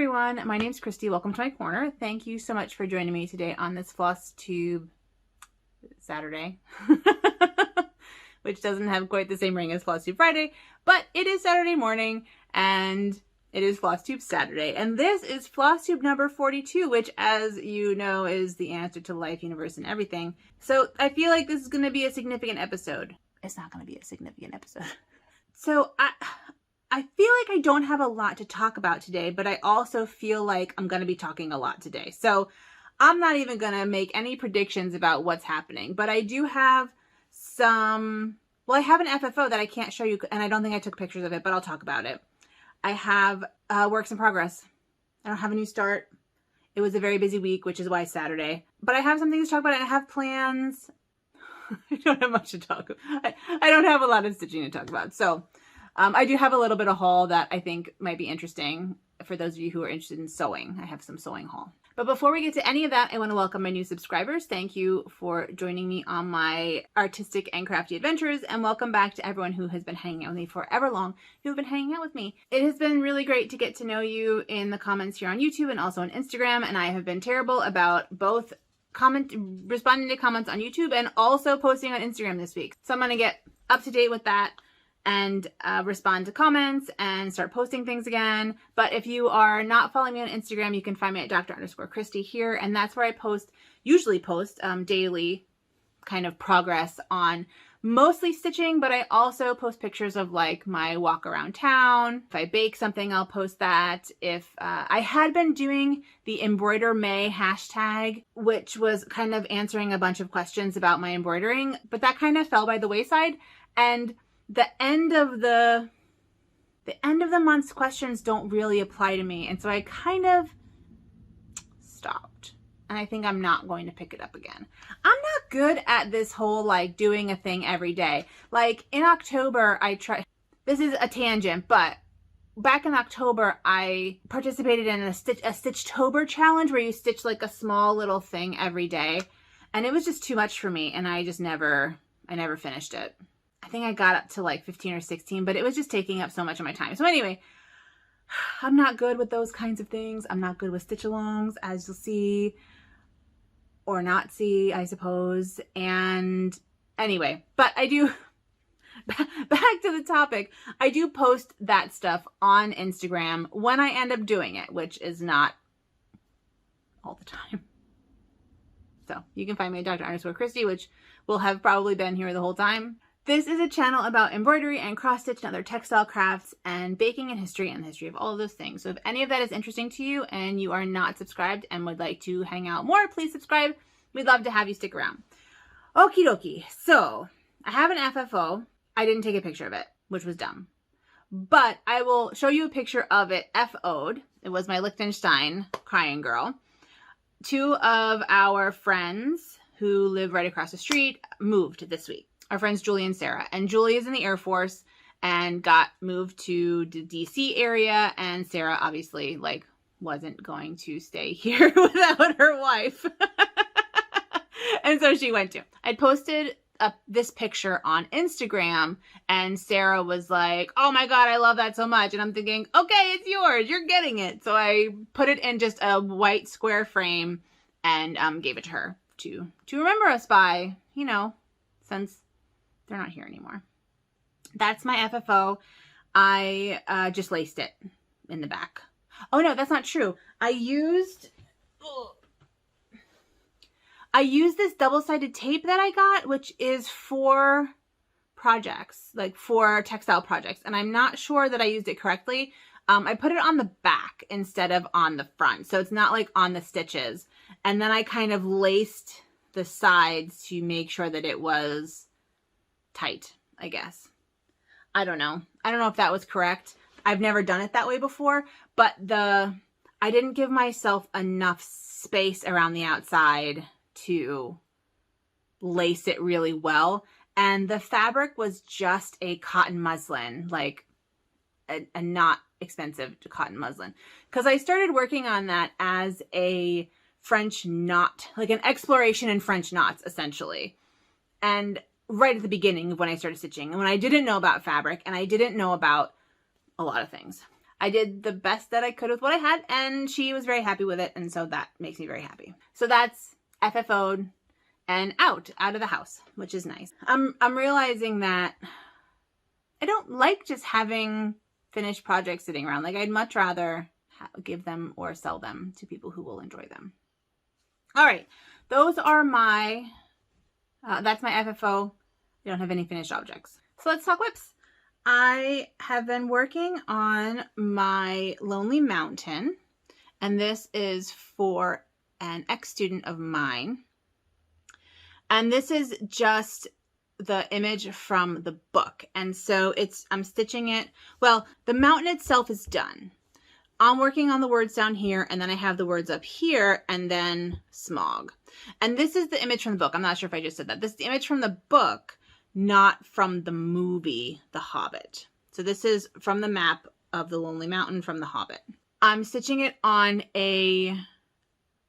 everyone, my name's Christy. Welcome to my corner. Thank you so much for joining me today on this Flosstube Saturday, which doesn't have quite the same ring as Flosstube Friday, but it is Saturday morning and it is Flosstube Saturday. And this is Flosstube number 42, which, as you know, is the answer to life, universe, and everything. So I feel like this is going to be a significant episode. It's not going to be a significant episode. So I feel like I don't have a lot to talk about today, but I also feel like I'm going to be talking a lot today. So I'm not even going to make any predictions about what's happening, but I do have some, well, I have an FFO that I can't show you, and I don't think I took pictures of it, but I'll talk about it. I have works in progress. I don't have a new start. It was a very busy week, which is why it's Saturday, but I have some things to talk about, and I have plans. I don't have much to talk about. I don't have a lot of stitching to talk about. So I do have a little bit of haul that I think might be interesting for those of you who are interested in sewing. I have some sewing haul. But before we get to any of that, I want to welcome my new subscribers. Thank you for joining me on my artistic and crafty adventures, and welcome back to everyone who has been hanging out with me forever long, who've been hanging out with me. It has been really great to get to know you in the comments here on YouTube and also on Instagram, and I have been terrible about both responding to comments on YouTube and also posting on Instagram this week. So I'm going to get up to date with that and respond to comments and start posting things again. But if you are not following me on Instagram, you can find me at Dr_Christy here, and that's where I usually post daily kind of progress on mostly stitching, but I also post pictures of like my walk around town. If I bake something, I'll post that. If I had been doing the Embroider May hashtag, which was kind of answering a bunch of questions about my embroidering, but that kind of fell by the wayside, and the end of the month's questions don't really apply to me, and so I kind of stopped. And I think I'm not going to pick it up again. I'm not good at this whole like doing a thing every day. Like in October, this is a tangent, but back in October, I participated in a Stitchtober challenge where you stitch like a small little thing every day. And it was just too much for me. And I never finished it. I think I got up to like 15 or 16, but it was just taking up so much of my time. So anyway, I'm not good with those kinds of things. I'm not good with stitch-alongs, as you'll see. Or not see, I suppose. And anyway, but I do, back to the topic, I do post that stuff on Instagram when I end up doing it, which is not all the time. So you can find me at Dr_Christy, which will have probably been here the whole time. This is a channel about embroidery and cross stitch and other textile crafts and baking and history and the history of all of those things. So if any of that is interesting to you and you are not subscribed and would like to hang out more, please subscribe. We'd love to have you stick around. Okie dokie. So I have an FFO. I didn't take a picture of it, which was dumb. But I will show you a picture of it FO'd. It was my Liechtenstein crying girl. Two of our friends who live right across the street moved this week. Our friends Julie and Sarah. And Julie is in the Air Force and got moved to the DC area. And Sarah obviously like wasn't going to stay here without her wife. And so she went to. I posted this picture on Instagram and Sarah was like, oh my God, I love that so much. And I'm thinking, okay, it's yours. You're getting it. So I put it in just a white square frame and gave it to her to remember us by, you know, since they're not here anymore. That's my FFO. I just laced it in the back. Oh no, that's not true. I used this double-sided tape that I got, which is for projects, like for textile projects. And I'm not sure that I used it correctly. I put it on the back instead of on the front. So it's not like on the stitches. And then I kind of laced the sides to make sure that it was tight, I guess. I don't know. I don't know if that was correct. I've never done it that way before, but I didn't give myself enough space around the outside to lace it really well. And the fabric was just a cotton muslin, like a not expensive cotton muslin. Because I started working on that as a French knot, like an exploration in French knots, essentially. And right at the beginning of when I started stitching, and when I didn't know about fabric and I didn't know about a lot of things. I did the best that I could with what I had, and she was very happy with it, and so that makes me very happy. So that's FFO'd and out of the house, which is nice. I'm realizing that I don't like just having finished projects sitting around. Like, I'd much rather give them or sell them to people who will enjoy them. All right, those are my, that's my FFO. I don't have any finished objects. So let's talk whips. I have been working on my Lonely Mountain, and this is for an ex-student of mine. And this is just the image from the book. And so I'm stitching it. Well, the mountain itself is done. I'm working on the words down here, and then I have the words up here, and then smog. And this is the image from the book. I'm not sure if I just said that. This is the image from the book, not from the movie, The Hobbit. So this is from the map of the Lonely Mountain from The Hobbit. I'm stitching it on a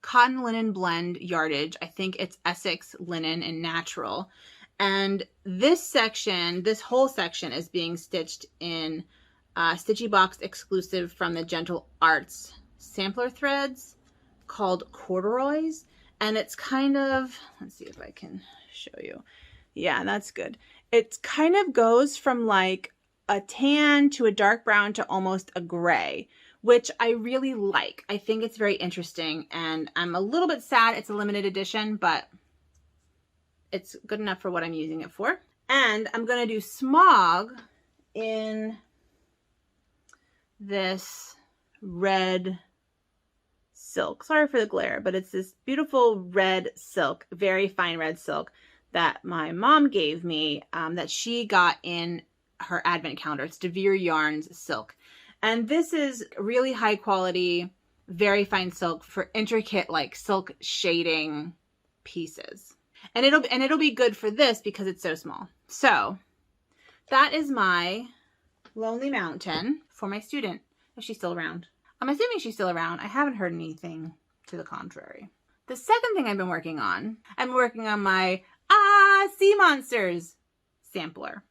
cotton linen blend yardage. I think it's Essex linen and natural. And this section, this whole section is being stitched in Stitchy Box exclusive from the Gentle Arts sampler threads called corduroys. And it's kind of, let's see if I can show you. Yeah, that's good. It kind of goes from like a tan to a dark brown to almost a gray, which I really like. I think it's very interesting, and I'm a little bit sad it's a limited edition, but it's good enough for what I'm using it for. And I'm going to do smog in this red silk. Sorry for the glare, but it's this beautiful red silk, very fine red silk that my mom gave me, that she got in her advent calendar. It's DeVere Yarns silk. And this is really high quality, very fine silk for intricate like silk shading pieces. And it'll be good for this because it's so small. So that is my Lonely Mountain for my student, if she's still around. I'm assuming she's still around. I haven't heard anything to the contrary. The second thing I've been working on, I'm working on my Sea Monsters sampler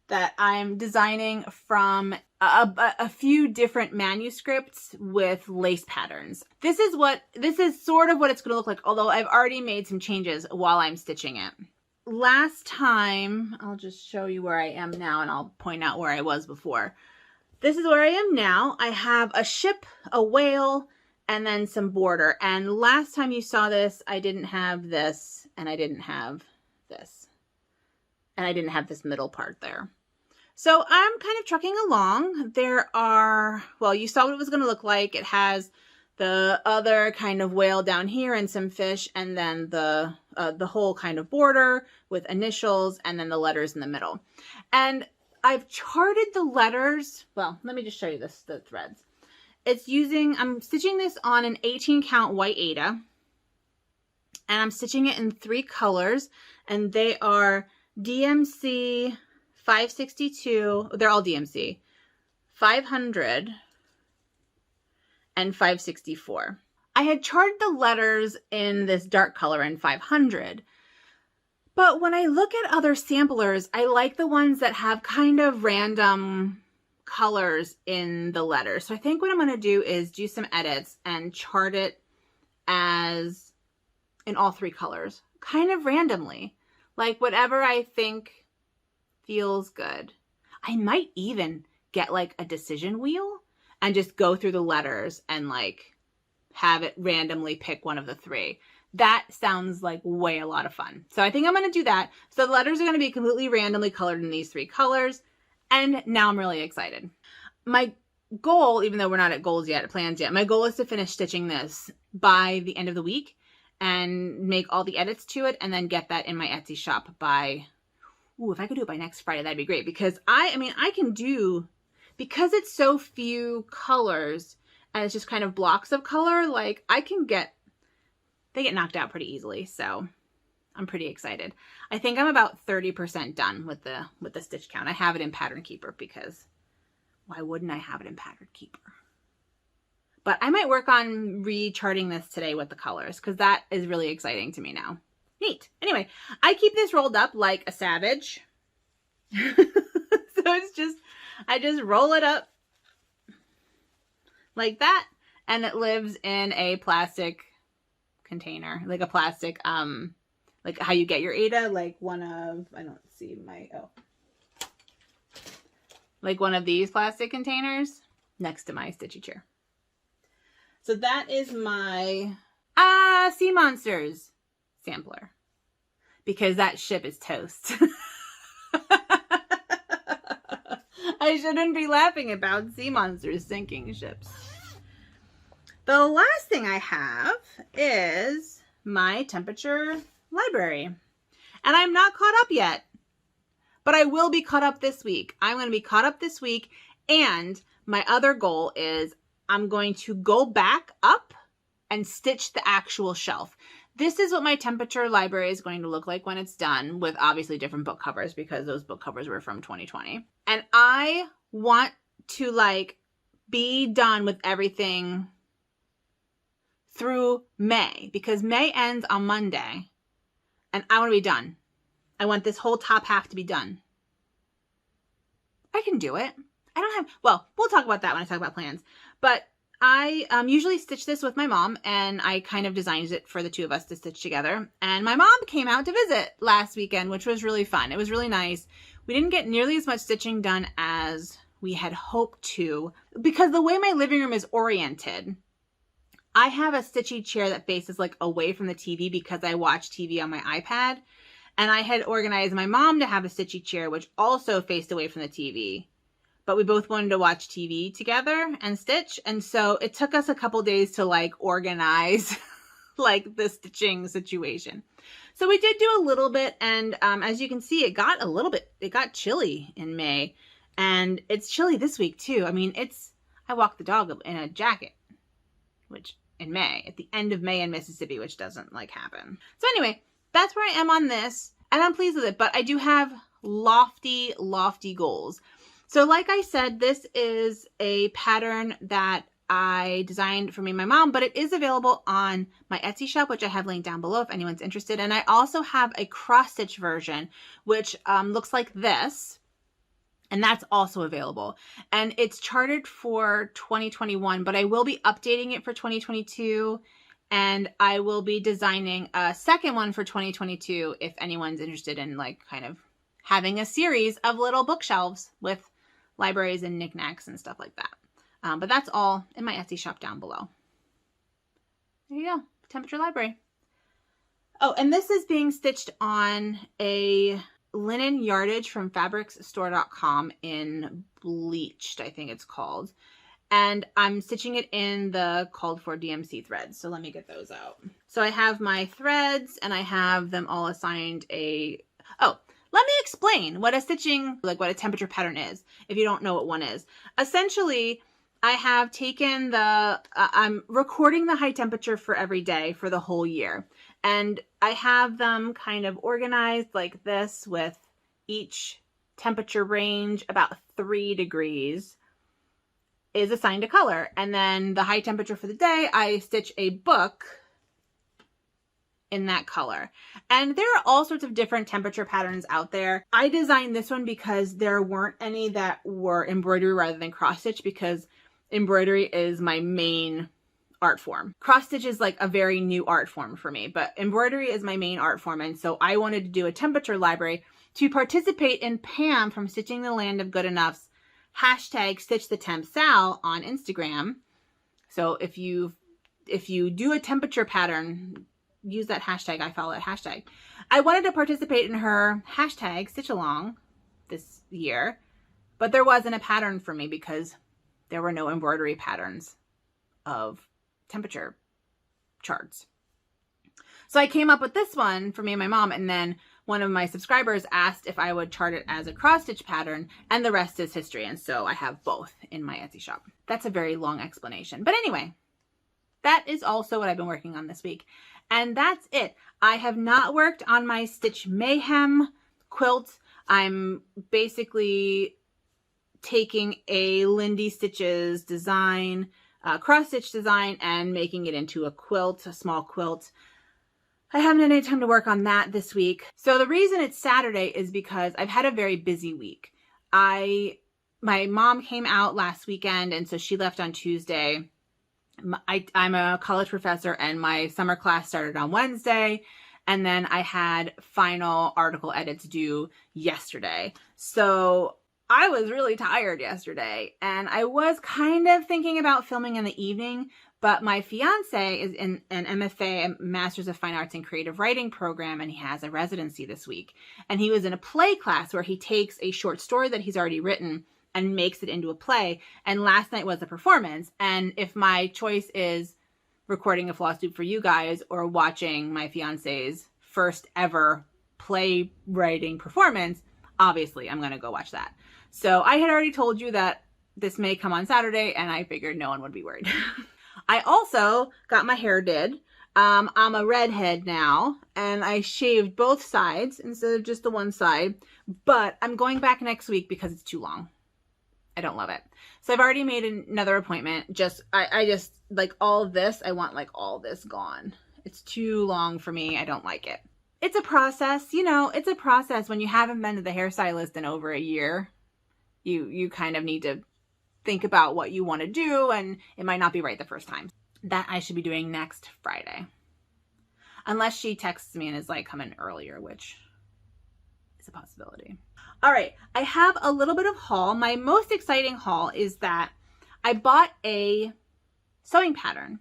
that I'm designing from a few different manuscripts with lace patterns. This is sort of what it's going to look like, although I've already made some changes while I'm stitching it. Last time, I'll just show you where I am now, and I'll point out where I was before. This is where I am now. I have a ship, a whale, and then some border. And last time you saw this, I didn't have this, and I didn't have this. And I didn't have this middle part there. So I'm kind of trucking along. There are, well, you saw what it was going to look like. It has the other kind of whale down here and some fish, and then the whole kind of border with initials and then the letters in the middle. And I've charted the letters. Well, let me just show you the threads. I'm stitching this on an 18 count white Aida, and I'm stitching it in 3 colors, and they are DMC 562, they're all DMC, 500, and 564. I had charted the letters in this dark color in 500, but when I look at other samplers, I like the ones that have kind of random colors in the letters. So I think what I'm going to do is do some edits and chart it as in all 3 colors, kind of randomly, like whatever I think feels good. I might even get like a decision wheel and just go through the letters and like have it randomly pick one of the 3. That sounds like way a lot of fun. So I think I'm going to do that. So the letters are going to be completely randomly colored in these 3 colors. And now I'm really excited. My goal, even though we're not at plans yet, my goal is to finish stitching this by the end of the week and make all the edits to it and then get that in my Etsy shop by, if I could do it by next Friday, that'd be great. Because I can do, because it's so few colors and it's just kind of blocks of color, like they get knocked out pretty easily. So I'm pretty excited. I think I'm about 30% done with the stitch count. I have it in Pattern Keeper because why wouldn't I have it in Pattern Keeper? But I might work on recharting this today with the colors because that is really exciting to me now. Neat. Anyway, I keep this rolled up like a savage. So I just roll it up like that. And it lives in a plastic container, like a plastic, like how you get your Aida, like one of, I don't see my, oh, like one of these plastic containers next to my stitchy chair. So that is my Sea Monsters sampler, because that ship is toast. I shouldn't be laughing about sea monsters sinking ships. The last thing I have is my temperature library. And I'm not caught up yet, but I will be caught up this week. I'm going to be caught up this week. And my other goal is I'm going to go back up and stitch the actual shelf. This is what my temperature library is going to look like when it's done, with obviously different book covers, because those book covers were from 2020. And I want to like be done with everything through May, because May ends on Monday and I want to be done. I want this whole top half to be done. I can do it. I don't have, well, we'll talk about that when I talk about plans, but I usually stitch this with my mom, and I kind of designed it for the two of us to stitch together. And my mom came out to visit last weekend, which was really fun. It was really nice. We didn't get nearly as much stitching done as we had hoped to, because the way my living room is oriented, I have a stitchy chair that faces like away from the TV because I watch TV on my iPad. And I had organized my mom to have a stitchy chair, which also faced away from the TV. But we both wanted to watch TV together and stitch. And so it took us a couple days to like organize like the stitching situation. So we did do a little bit. And as you can see, it got chilly in May, and it's chilly this week too. I mean, I walk the dog in a jacket, which in May, at the end of May in Mississippi, which doesn't like happen. So anyway, that's where I am on this, and I'm pleased with it, but I do have lofty, lofty goals. So like I said, this is a pattern that I designed for me and my mom, but it is available on my Etsy shop, which I have linked down below if anyone's interested. And I also have a cross stitch version, which looks like this, and that's also available. And it's charted for 2021, but I will be updating it for 2022, and I will be designing a second one for 2022 if anyone's interested in like kind of having a series of little bookshelves with libraries and knickknacks and stuff like that. But that's all in my Etsy shop down below. There you go, temperature library. Oh, and this is being stitched on a linen yardage from fabricsstore.com in bleached, I think it's called. And I'm stitching it in the called for DMC threads. So let me get those out. So I have my threads, and I have them all assigned let me explain what a stitching, like what a temperature pattern is, if you don't know what one is. Essentially, I have taken I'm recording the high temperature for every day for the whole year. And I have them kind of organized like this, with each temperature range about 3 degrees is assigned a color. And then the high temperature for the day, I stitch a book in that color. And there are all sorts of different temperature patterns out there. I designed this one because there weren't any that were embroidery rather than cross stitch, because embroidery is my main art form. Cross stitch is like a very new art form for me, but embroidery is my main art form. And so I wanted to do a temperature library to participate in Pam from Stitching the Land of Good Enough's #StitchTheTempSal on Instagram. So if you do a temperature pattern, use that hashtag. I follow that hashtag. I wanted to participate in her hashtag stitch along this year, but there wasn't a pattern for me because there were no embroidery patterns of temperature charts. So I came up with this one for me and my mom, and then one of my subscribers asked if I would chart it as a cross stitch pattern, and the rest is history. And so I have both in my Etsy shop. That's a very long explanation, but anyway, that is also what I've been working on this week. And that's it. I have not worked on my Stitch Mayhem quilt. I'm basically taking a Lindy Stitches design, cross stitch design, and making it into a quilt, a small quilt. I haven't had any time to work on that this week. So the reason it's Saturday is because I've had a very busy week. I my mom came out last weekend, and so she left on Tuesday. I'm a college professor, and my summer class started on Wednesday. And then I had final article edits due yesterday. So I was really tired yesterday, and I was kind of thinking about filming in the evening, but my fiance is in an MFA, a Master's of Fine Arts and Creative Writing program, and he has a residency this week. And he was in a play class where he takes a short story that he's already written and makes it into a play. And last night was a performance. And if my choice is recording a Flosstube for you guys or watching my fiance's first ever playwriting performance, obviously I'm going to go watch that. So I had already told you that this may come on Saturday, and I figured no one would be worried. I also got my hair did. I'm a redhead now, and I shaved both sides instead of just the one side, but I'm going back next week because it's too long. I don't love it. So I've already made another appointment. I just like all of this. I want like all this gone. It's too long for me. I don't like it. It's a process, you know, it's a process. When you haven't been to the hairstylist in over a year, you kind of need to think about what you want to do, and it might not be right the first time. That I should be doing next Friday. Unless she texts me and is like, come in earlier, which is a possibility. All right, I have a little bit of haul. My most exciting haul is that I bought a sewing pattern.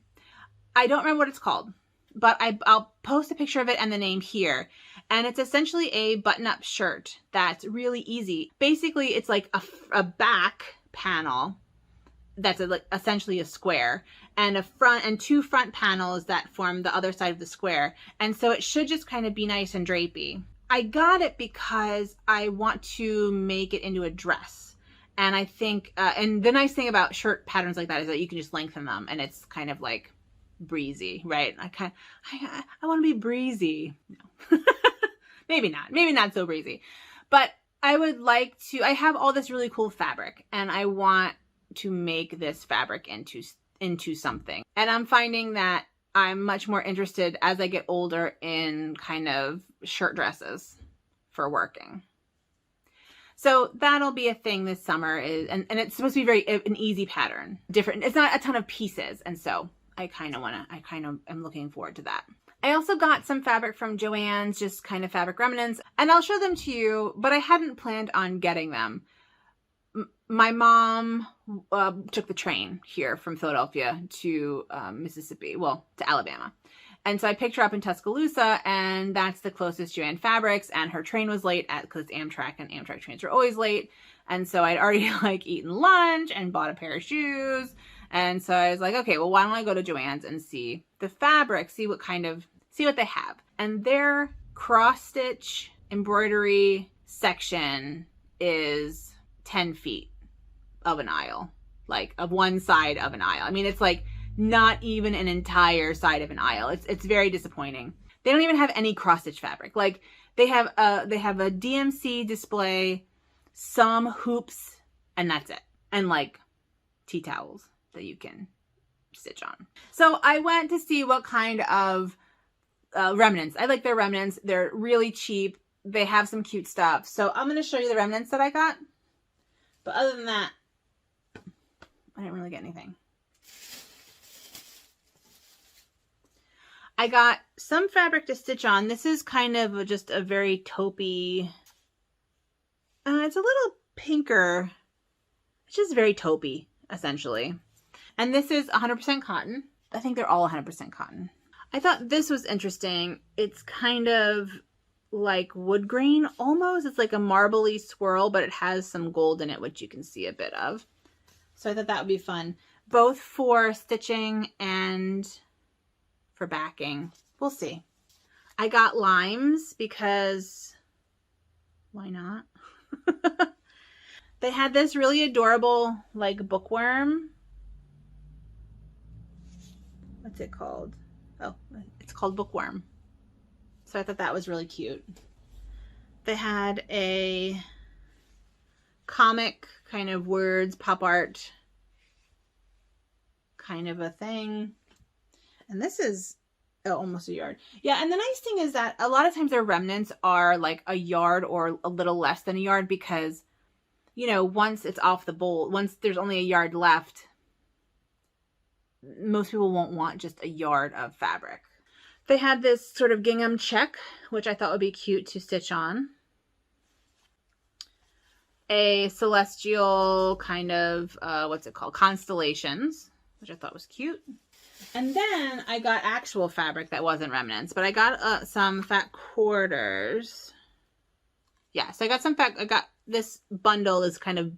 I don't remember what it's called, but I'll post a picture of it and the name here. And it's essentially a button-up shirt that's really easy. Basically, it's like a back panel that's like essentially a square, and a front and two front panels that form the other side of the square. And so it should just kind of be nice and drapey. I got it because I want to make it into a dress. And I think, and the nice thing about shirt patterns like that is that you can just lengthen them, and it's kind of like breezy, right? I want to be breezy. No. Maybe not so breezy, but I would like to, I have all this really cool fabric, and I want to make this fabric into something. And I'm finding that I'm much more interested as I get older in kind of shirt dresses for working. So that'll be a thing this summer, and it's supposed to be an easy pattern. Different. It's not a ton of pieces. And so I kind of am looking forward to that. I also got some fabric from Joann's, just kind of fabric remnants, and I'll show them to you, but I hadn't planned on getting them. My mom took the train here from Philadelphia to Mississippi, well, to Alabama. And so I picked her up in Tuscaloosa, and that's the closest Joann Fabrics, and her train was late because it's Amtrak, and Amtrak trains are always late. And so I'd already like eaten lunch and bought a pair of shoes. And so I was like, okay, well, why don't I go to Joann's and see the fabric, see what they have. And their cross stitch embroidery section is 10 feet of an aisle, like of one side of an aisle. I mean, it's like not even an entire side of an aisle. It's very disappointing. They don't even have any cross stitch fabric. Like they have a DMC display, some hoops, and that's it. And like tea towels that you can stitch on. So I went to see what kind of remnants. I like their remnants. They're really cheap. They have some cute stuff. So I'm going to show you the remnants that I got. But other than that, I didn't really get anything. I got some fabric to stitch on. This is kind of just a very taupey. It's a little pinker. It's just very taupey, essentially. And this is 100% cotton. I think they're all 100% cotton. I thought this was interesting. It's kind of like wood grain almost. It's like a marbly swirl, but it has some gold in it, which you can see a bit of. So I thought that would be fun, both for stitching and for backing. We'll see. I got limes because why not? They had this really adorable like bookworm. What's it called? Oh, it's called Bookworm. So I thought that was really cute. They had a comic kind of words, pop art kind of a thing. And this is almost a yard. Yeah, and the nice thing is that a lot of times their remnants are like a yard or a little less than a yard because, you know, once it's off the bolt, once there's only a yard left, most people won't want just a yard of fabric. They had this sort of gingham check, which I thought would be cute to stitch on. A celestial kind of, what's it called? Constellations, which I thought was cute. And then I got actual fabric that wasn't remnants, but I got some fat quarters. Yeah, so I got some fat, I got this bundle, this kind of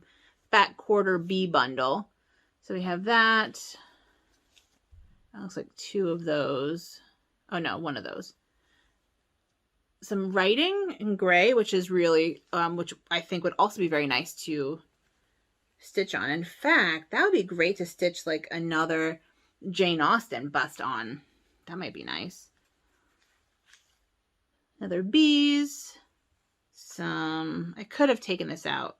fat quarter B bundle. So we have that. That looks like 2 of those. Oh no, 1 of those. Some writing in gray, which is really, which I think would also be very nice to stitch on. In fact, that would be great to stitch like another Jane Austen bust on. That might be nice. Another bees. Some, I could have taken this out.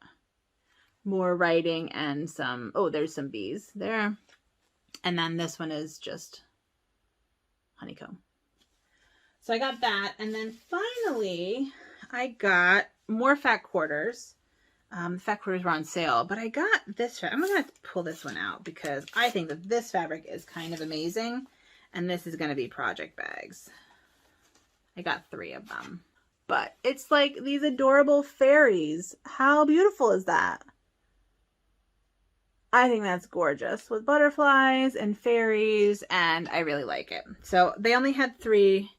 More writing and some, oh, there's some bees there. And then this one is just honeycomb. So I got that. And then finally, I got more fat quarters. Fat quarters were on sale, but I got this. I'm going to pull this one out because I think that this fabric is kind of amazing. And this is going to be project bags. I got 3 of them. But it's like these adorable fairies. How beautiful is that? I think that's gorgeous with butterflies and fairies, and I really like it. So they only had 3.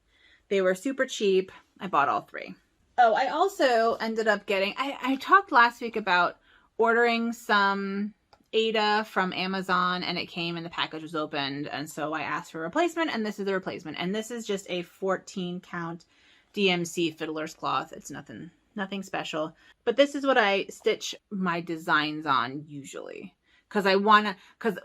They were super cheap. I bought all 3. Oh, I also ended up getting, I talked last week about ordering some Aida from Amazon, and it came and the package was opened, and so I asked for a replacement, and this is the replacement. And this is just a 14 count DMC fiddler's cloth. It's nothing special, but this is what I stitch my designs on usually. Because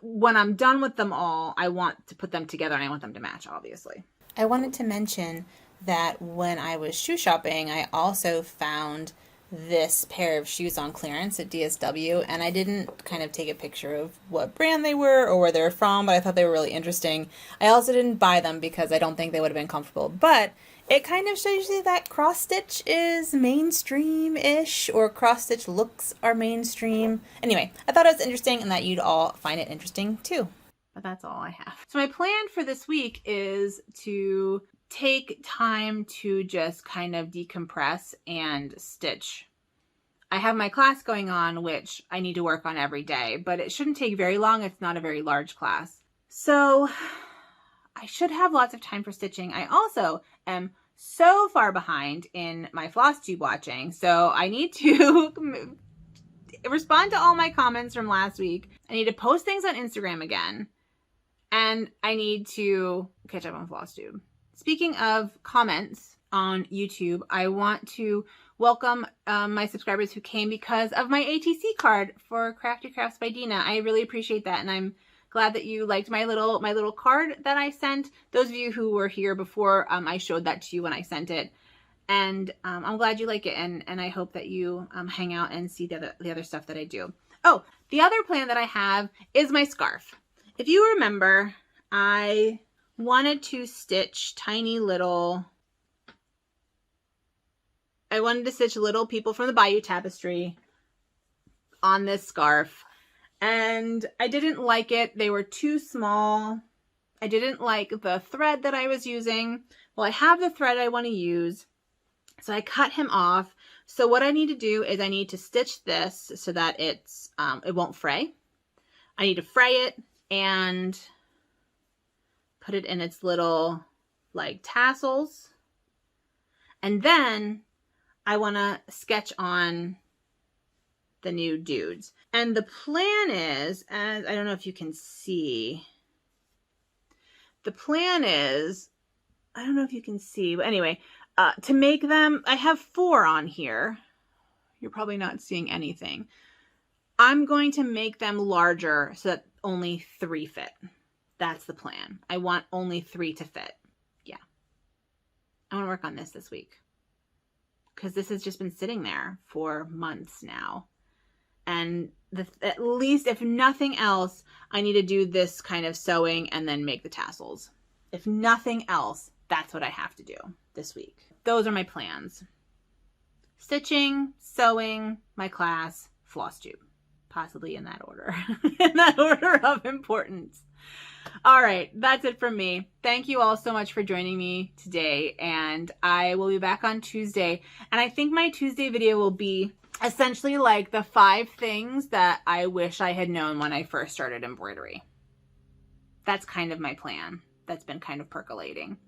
when I'm done with them all, I want to put them together and I want them to match, obviously. I wanted to mention that when I was shoe shopping, I also found this pair of shoes on clearance at DSW, and I didn't kind of take a picture of what brand they were or where they were from, but I thought they were really interesting. I also didn't buy them because I don't think they would have been comfortable, but it kind of shows you that cross stitch is mainstream-ish, or cross stitch looks are mainstream. Anyway, I thought it was interesting and that you'd all find it interesting too. But that's all I have. So my plan for this week is to take time to just kind of decompress and stitch. I have my class going on, which I need to work on every day, but it shouldn't take very long. It's not a very large class. So I should have lots of time for stitching. I also am so far behind in my Flosstube watching, so I need to respond to all my comments from last week. I need to post things on Instagram again, and I need to catch up on Flosstube. Speaking of comments on YouTube, I want to welcome my subscribers who came because of my ATC card for Crafty Crafts by Dina. I really appreciate that, and I'm glad that you liked my little card that I sent. Those of you who were here before, I showed that to you when I sent it, and I'm glad you like it, and I hope that you hang out and see the other stuff that I do. Oh, the other plan that I have is my scarf. If you remember, I wanted to stitch little people from the Bayou Tapestry on this scarf. And I didn't like it. They were too small. I didn't like the thread that I was using. Well, I have the thread I want to use, so I cut him off. So what I need to do is I need to stitch this so that it's it won't fray. I need to fray it and put it in its little like tassels. And then I want to sketch on the new dudes. And the plan is, as I don't know if you can see, the plan is, I don't know if you can see, but anyway, to make them, I have 4 on here. You're probably not seeing anything. I'm going to make them larger so that only 3 fit. That's the plan. I want only 3 to fit. Yeah. I want to work on this week, because this has just been sitting there for months now. And at least, if nothing else, I need to do this kind of sewing and then make the tassels. If nothing else, that's what I have to do this week. Those are my plans. Stitching, sewing, my class, Flosstube, possibly in that order, in that order of importance. All right, that's it from me. Thank you all so much for joining me today, and I will be back on Tuesday. And I think my Tuesday video will be essentially like the 5 things that I wish I had known when I first started embroidery. That's kind of my plan. That's been kind of percolating.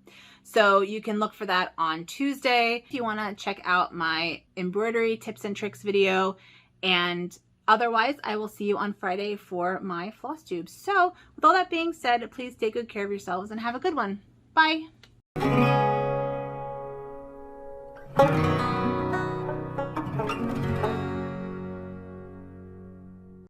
So you can look for that on Tuesday if you want to check out my embroidery tips and tricks video. And otherwise, I will see you on Friday for my floss tubes. So with all that being said, please take good care of yourselves and have a good one. Bye.